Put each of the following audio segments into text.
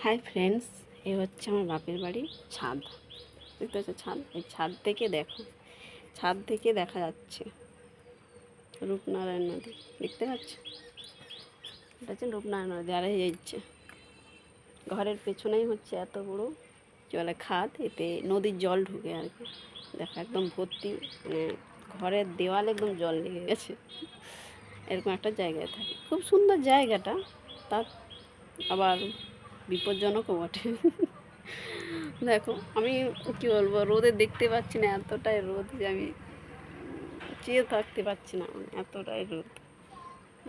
Hi friends, এই হচ্ছে আমার বাপের বাড়ির ছাদ। দেখতে পাচ্ছ ছাদ? এই ছাদ থেকে দেখো, ছাদ থেকে দেখা যাচ্ছে রূপনারায়ণ নদী। দেখতে পাচ্ছ? এটা হচ্ছে রূপনারায়ণ নদী। আর এই হচ্ছে ঘরের পেছনেই হচ্ছে এত বড় জলে খাদ, এতে নদীর জল ঢুকে আর কি। দেখো একদম ভর্তি, মানে ঘরের দেওয়ালে একদম জল লেগে গেছে। এরকম একটা জায়গায় থাকি, খুব সুন্দর জায়গাটা, তার আবার বিপজ্জনকও বটে। দেখো আমি কী বলবো, রোদে দেখতে পাচ্ছি না, এতটাই রোদ যে আমি চেয়ে থাকতে পারছি না, মানে এতটাই রোদ।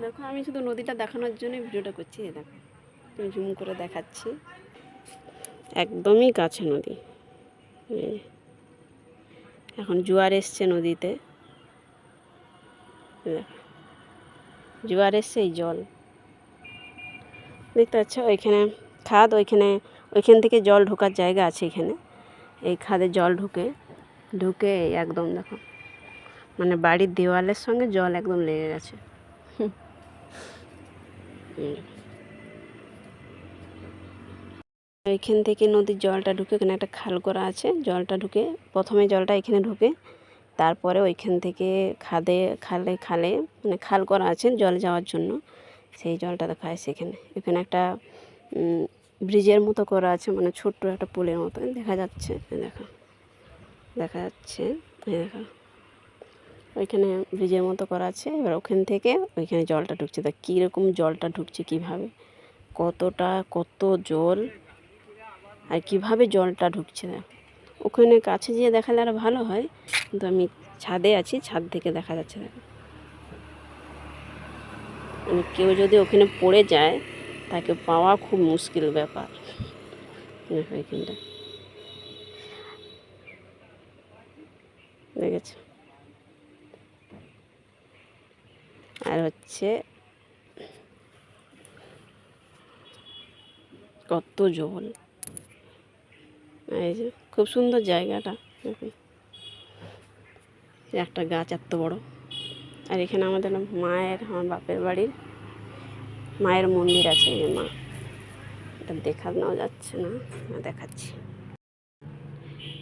দেখো আমি শুধু নদীটা দেখানোর জন্যই ভিডিওটা করছি। দেখো আমি জুম করে দেখাচ্ছি, একদমই কাছে নদী। এখন জোয়ার এসছে নদীতে, জোয়ার এসছে, এই জল দেখতে পাচ্ছ। ওইখানে খাদ, ওইখান থেকে জল ঢোকার জায়গা আছে এখানে। এই খাদে জল ঢুকে একদম দেখো, মানে বাড়ির দেওয়ালের সঙ্গে জল একদম লেগে গেছে। এইখান থেকে নদীর জলটা ঢুকে, এখানে একটা খাল করা আছে, জলটা ঢুকে প্রথমে জলটা এখানে ঢুকে, তারপরে ওইখান থেকে খালে মানে খাল করা আছে জল যাওয়ার জন্য, সেই জলটা দেখা হয় সেখানে। এখানে একটা ব্রিজের মতো করা আছে, মানে ছোট্ট একটা পুলের মতো দেখা যাচ্ছে। দেখা যাচ্ছে দেখো, ওইখানে ব্রিজের মতো করা আছে। এবার ওখান থেকে ওইখানে জলটা ঢুকছে। তা কীরকম জলটা ঢুকছে, কীভাবে, কত জল আর কীভাবে জলটা ঢুকছে। দেখো ওখানে কাছে গিয়ে দেখালে আরও ভালো হয়, কিন্তু আমি ছাদে আছি, ছাদ থেকে দেখা যাচ্ছে। দেখো মানে কেউ যদি ওখানে পড়ে যায়, তাকে পাওয়া খুব মুশকিল ব্যাপার। ওইখানটা দেখেছো? আর হচ্ছে কত জল, এই যে খুব সুন্দর জায়গাটা। একটা গাছ এত বড়। আর এখানে আমাদের আমার বাপের বাড়ির মায়ের মন্দির আছে। এই মা, এটা দেখানো যাচ্ছে না, দেখাচ্ছি।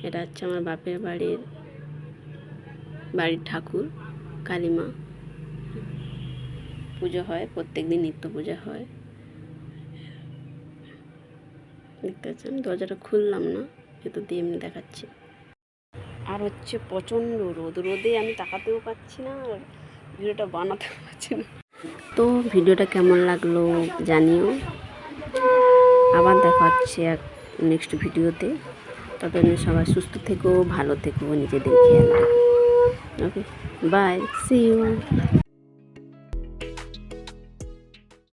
এটা হচ্ছে আমার বাপের বাড়ির ঠাকুর, কালী মা। পুজো হয় প্রত্যেক দিন, নিত্য পূজা হয়। দেখতে পাচ্ছি, আমি দরজাটা খুললাম না, কিন্তু দিয়ে এমনি দেখাচ্ছি। আর হচ্ছে প্রচণ্ড রোদে আমি তাকাতেও পাচ্ছি না, আর ভিডিওটা বানাতেও পারছি না। তো ভিডিওটা কেমন লাগলো জানিও। আবার দেখা হচ্ছে নেক্সট ভিডিওতে। ততদিন সবাই সুস্থ থেকো, ভালো থেকো, নিজেদের খেয়াল রেখো। ওকে, বাই, সি ইউ।